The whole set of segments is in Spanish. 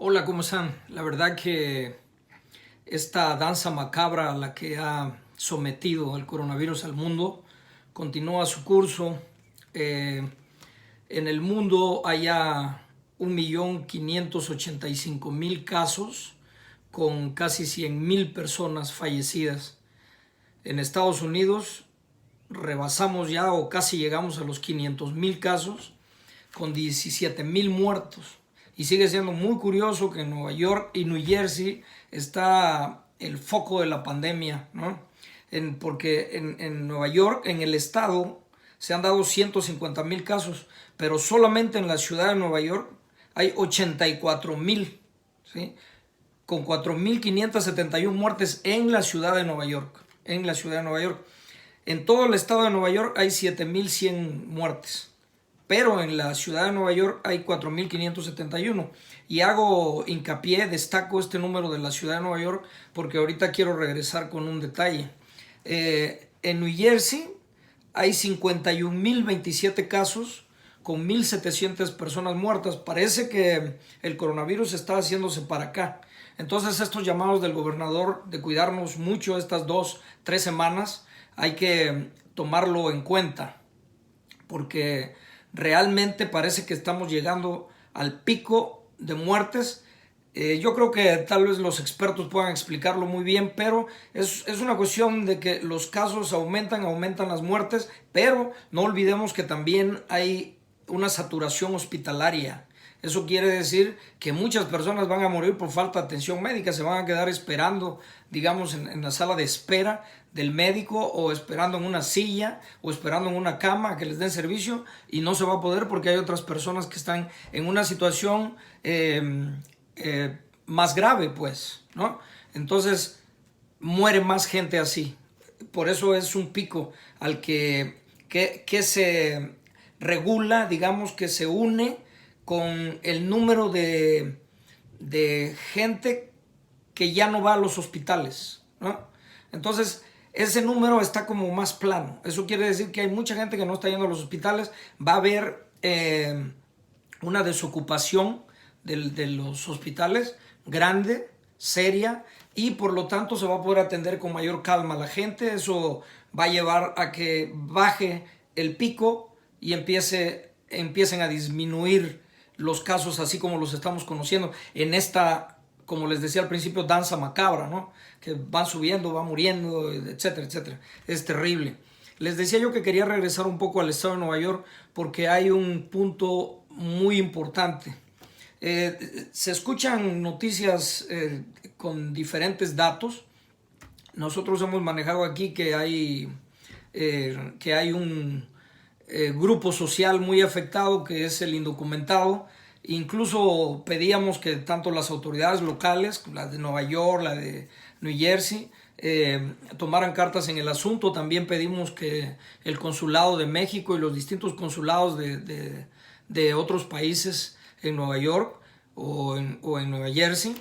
Hola, ¿cómo están? La verdad que esta danza macabra a la que ha sometido el coronavirus al mundo continúa su curso. Eh, en el mundo hay ya 1.585.000 casos con casi 100.000 personas fallecidas. En Estados Unidos rebasamos ya o casi llegamos a los 500.000 casos con 17.000 muertos. Y sigue siendo muy curioso que en Nueva York y New Jersey está el foco de la pandemia, ¿no? Porque en Nueva York, en el estado, se han dado 150.000 casos, pero solamente en la ciudad de Nueva York hay 84.000, ¿sí? Con 4.571 muertes en la ciudad de Nueva York. En la ciudad de Nueva York. En todo el estado de Nueva York hay 7.100 muertes, pero en la ciudad de Nueva York hay 4.571. Y hago hincapié, destaco este número de la ciudad de Nueva York porque ahorita quiero regresar con un detalle. En New Jersey hay 51.027 casos con 1.700 personas muertas. Parece que el coronavirus está haciéndose para acá. Entonces estos llamados del gobernador de cuidarnos mucho estas 2, 3 semanas hay que tomarlo en cuenta, porque realmente parece que estamos llegando al pico de muertes. Yo creo que tal vez los expertos puedan explicarlo muy bien, pero es una cuestión de que los casos aumentan las muertes, pero no olvidemos que también hay una saturación hospitalaria. Eso quiere decir que muchas personas van a morir por falta de atención médica, se van a quedar esperando, digamos, en la sala de espera del médico, o esperando en una silla, o esperando en una cama a que les den servicio, y no se va a poder porque hay otras personas que están en una situación más grave, pues, ¿no? Entonces muere más gente así. Por eso es un pico al que se regula, digamos, que se une con el número de gente que ya no va a los hospitales, ¿no? Entonces, ese número está como más plano. Eso quiere decir que hay mucha gente que no está yendo a los hospitales. Va a haber una desocupación de los hospitales grande, seria, y por lo tanto se va a poder atender con mayor calma a la gente. Eso va a llevar a que baje el pico y empiecen a disminuir los casos así como los estamos conociendo en esta, como les decía al principio, danza macabra, ¿no? Que van subiendo, van muriendo, etcétera, etcétera. Es terrible. Les decía yo que quería regresar un poco al estado de Nueva York porque hay un punto muy importante. Se escuchan noticias con diferentes datos. Nosotros hemos manejado aquí que hay un grupo social muy afectado, que es el indocumentado. Incluso pedíamos que tanto las autoridades locales, la de Nueva York, la de New Jersey, tomaran cartas en el asunto. También pedimos que el consulado de México y los distintos consulados de otros países en Nueva York o en Nueva Jersey,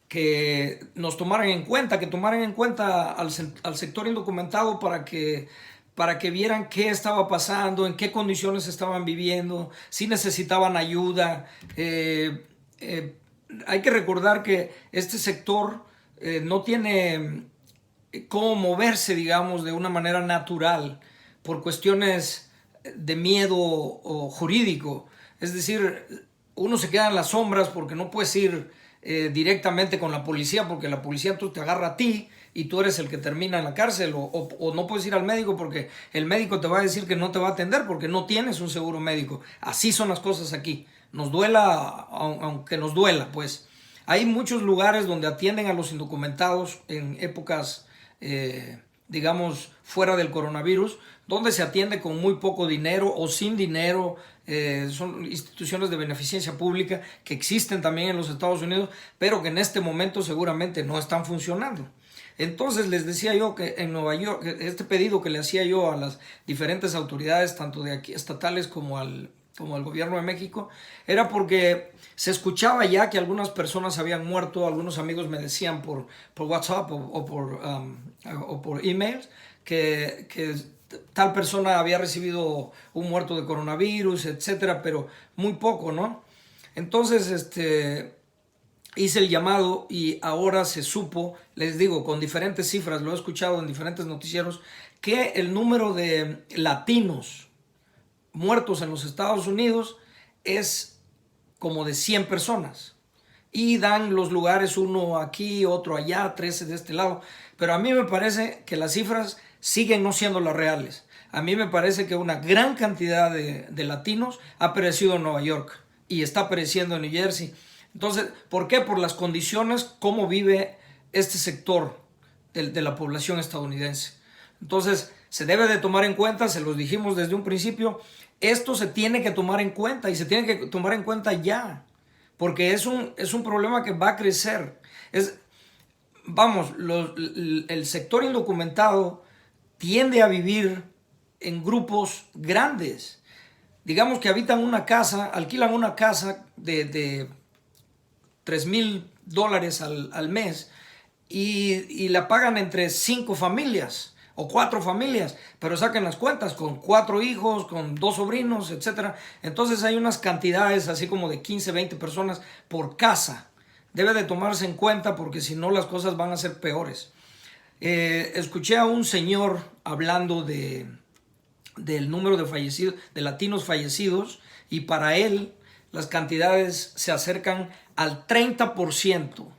que nos tomaran en cuenta, que tomaran en cuenta al sector indocumentado para que vieran qué estaba pasando, en qué condiciones estaban viviendo, si necesitaban ayuda. Hay que recordar que este sector no tiene cómo moverse, digamos, de una manera natural por cuestiones de miedo o jurídico. Es decir, uno se queda en las sombras porque no puedes ir directamente con la policía, porque la policía tú te agarra a ti y tú eres el que termina en la cárcel, o no puedes ir al médico porque el médico te va a decir que no te va a atender porque no tienes un seguro médico. Así son las cosas aquí. Nos duela, aunque nos duela, pues. Hay muchos lugares donde atienden a los indocumentados en épocas, digamos, fuera del coronavirus, donde se atiende con muy poco dinero o sin dinero. Son instituciones de beneficencia pública que existen también en los Estados Unidos, pero que en este momento seguramente no están funcionando. Entonces les decía yo que en Nueva York, este pedido que le hacía yo a las diferentes autoridades, tanto de aquí estatales como al gobierno de México, era porque se escuchaba ya que algunas personas habían muerto. Algunos amigos me decían por WhatsApp o por emails que tal persona había recibido un muerto de coronavirus, etcétera, pero muy poco, ¿no? Entonces, hice el llamado y ahora se supo, les digo, con diferentes cifras, lo he escuchado en diferentes noticieros, que el número de latinos muertos en los Estados Unidos es como de 100 personas. Y dan los lugares, uno aquí, otro allá, 13 de este lado. Pero a mí me parece que las cifras siguen no siendo las reales. A mí me parece que una gran cantidad de latinos ha perecido en Nueva York y está pereciendo en New Jersey. Entonces, ¿por qué? Por las condiciones, cómo vive este sector de la población estadounidense. Entonces, se debe de tomar en cuenta, se los dijimos desde un principio, esto se tiene que tomar en cuenta y se tiene que tomar en cuenta ya, porque es un problema que va a crecer. Vamos, el sector indocumentado tiende a vivir en grupos grandes. Digamos que habitan una casa, alquilan una casa de $3,000 al mes y la pagan entre 5 familias o 4 familias, pero saquen las cuentas con 4 hijos, con 2 sobrinos, etcétera. Entonces hay unas cantidades así como de 15, 20 personas por casa. Debe de tomarse en cuenta porque si no las cosas van a ser peores. Escuché a un señor hablando del número de fallecidos, de latinos fallecidos, y para él las cantidades se acercan al 30%.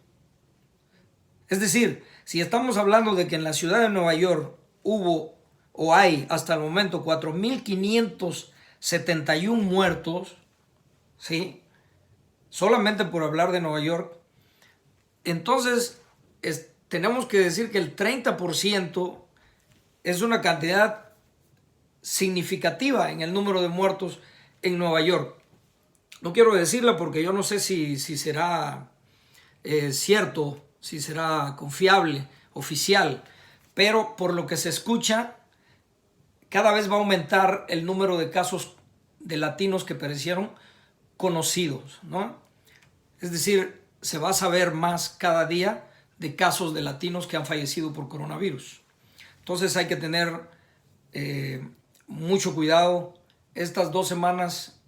Es decir, si estamos hablando de que en la ciudad de Nueva York hubo o hay hasta el momento 4,571 muertos, ¿sí? Solamente por hablar de Nueva York, entonces tenemos que decir que el 30% es una cantidad significativa en el número de muertos en Nueva York. No quiero decirla porque yo no sé si será cierto, si será confiable, oficial, pero por lo que se escucha, cada vez va a aumentar el número de casos de latinos que perecieron conocidos, ¿no? Es decir, se va a saber más cada día de casos de latinos que han fallecido por coronavirus. Entonces hay que tener mucho cuidado. Estas 2 semanas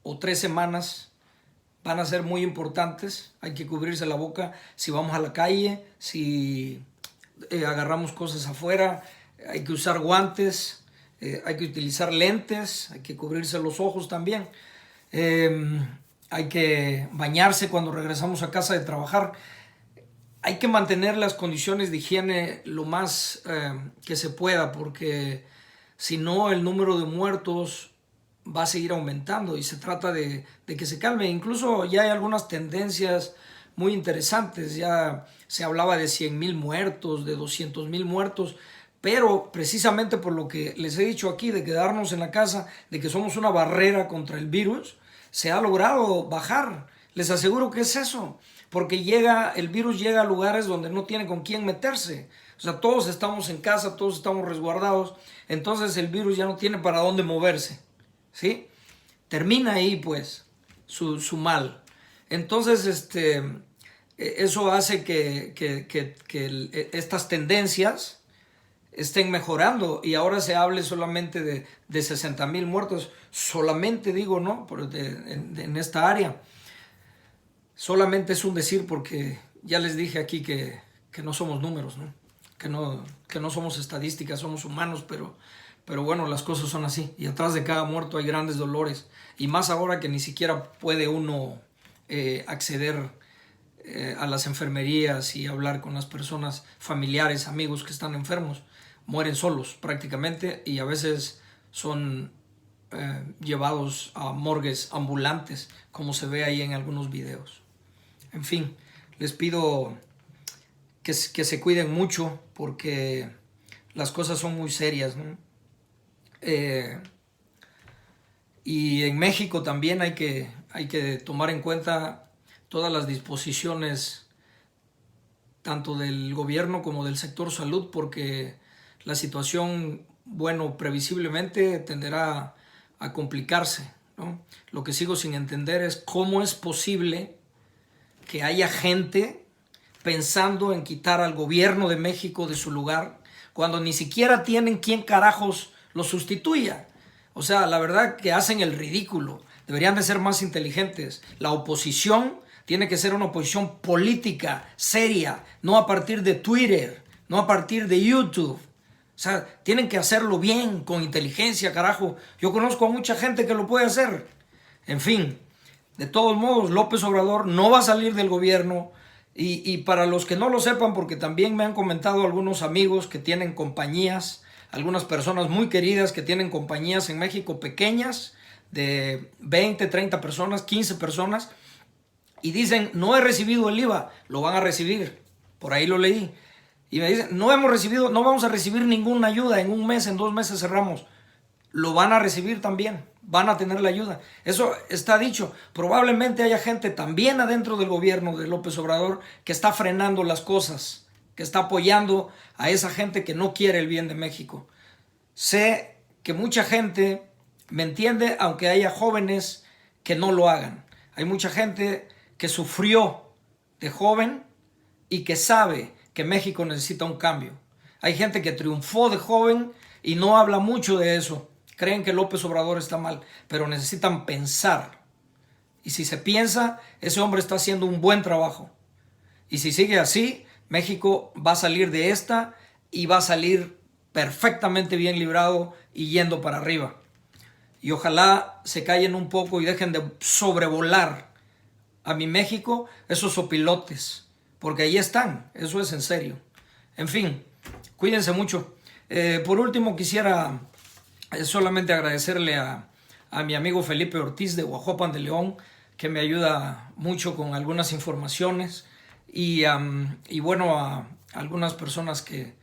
o 3 semanas van a ser muy importantes. Hay que cubrirse la boca si vamos a la calle, si agarramos cosas afuera. Hay que usar guantes, hay que utilizar lentes, hay que cubrirse los ojos también. Hay que bañarse cuando regresamos a casa de trabajar. Hay que mantener las condiciones de higiene lo más que se pueda, porque si no el número de muertos va a seguir aumentando y se trata de que se calme. Incluso ya hay algunas tendencias muy interesantes. Ya se hablaba de 100,000 muertos, de 200,000 muertos, pero precisamente por lo que les he dicho aquí, de quedarnos en la casa, de que somos una barrera contra el virus, se ha logrado bajar. Les aseguro que es eso, porque el virus llega a lugares donde no tiene con quién meterse. O sea, todos estamos en casa, todos estamos resguardados, entonces el virus ya no tiene para dónde moverse, ¿sí? Termina ahí, pues, su mal. Entonces, eso hace que estas tendencias estén mejorando y ahora se hable solamente de 60,000 muertos, solamente digo, ¿no? En esta área. Solamente es un decir porque ya les dije aquí que no somos números, ¿no? Que no somos estadísticas, somos humanos, pero bueno, las cosas son así. Y atrás de cada muerto hay grandes dolores. Y más ahora que ni siquiera puede uno acceder a las enfermerías y hablar con las personas, familiares, amigos que están enfermos. Mueren solos prácticamente y a veces son llevados a morgues ambulantes, como se ve ahí en algunos videos. En fin, les pido que se cuiden mucho porque las cosas son muy serias, ¿no? Y en México también hay que tomar en cuenta todas las disposiciones tanto del gobierno como del sector salud, porque la situación, bueno, previsiblemente tenderá a complicarse, ¿no? Lo que sigo sin entender es cómo es posible que haya gente pensando en quitar al gobierno de México de su lugar cuando ni siquiera tienen quién carajos lo sustituya. O sea, la verdad que hacen el ridículo. Deberían de ser más inteligentes. La oposición tiene que ser una oposición política, seria, no a partir de Twitter, no a partir de YouTube. O sea, tienen que hacerlo bien, con inteligencia, carajo. Yo conozco a mucha gente que lo puede hacer. En fin, de todos modos, López Obrador no va a salir del gobierno. Y para los que no lo sepan, porque también me han comentado algunos amigos que tienen compañías, algunas personas muy queridas que tienen compañías en México pequeñas, de 20, 30 personas, 15 personas, y dicen, no he recibido el IVA, lo van a recibir. Por ahí lo leí. Y me dicen, no vamos a recibir ninguna ayuda, en un mes, en 2 meses cerramos. Lo van a recibir también, van a tener la ayuda. Eso está dicho. Probablemente haya gente también adentro del gobierno de López Obrador que está frenando las cosas, que está apoyando a esa gente que no quiere el bien de México. Sé que mucha gente me entiende, aunque haya jóvenes que no lo hagan. Hay mucha gente que sufrió de joven y que sabe que México necesita un cambio. Hay gente que triunfó de joven y no habla mucho de eso. Creen que López Obrador está mal, pero necesitan pensar. Y si se piensa, ese hombre está haciendo un buen trabajo. Y si sigue así, México va a salir de esta y va a salir perfectamente bien librado y yendo para arriba. Y ojalá se callen un poco y dejen de sobrevolar a mi México esos opilotes, porque ahí están, eso es en serio. En fin, cuídense mucho. Por último, quisiera solamente agradecerle a mi amigo Felipe Ortiz de Guajuapan de León, que me ayuda mucho con algunas informaciones, y bueno, a algunas personas que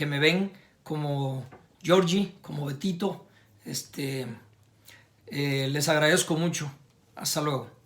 me ven, como Georgie, como Betito. Les agradezco mucho. Hasta luego.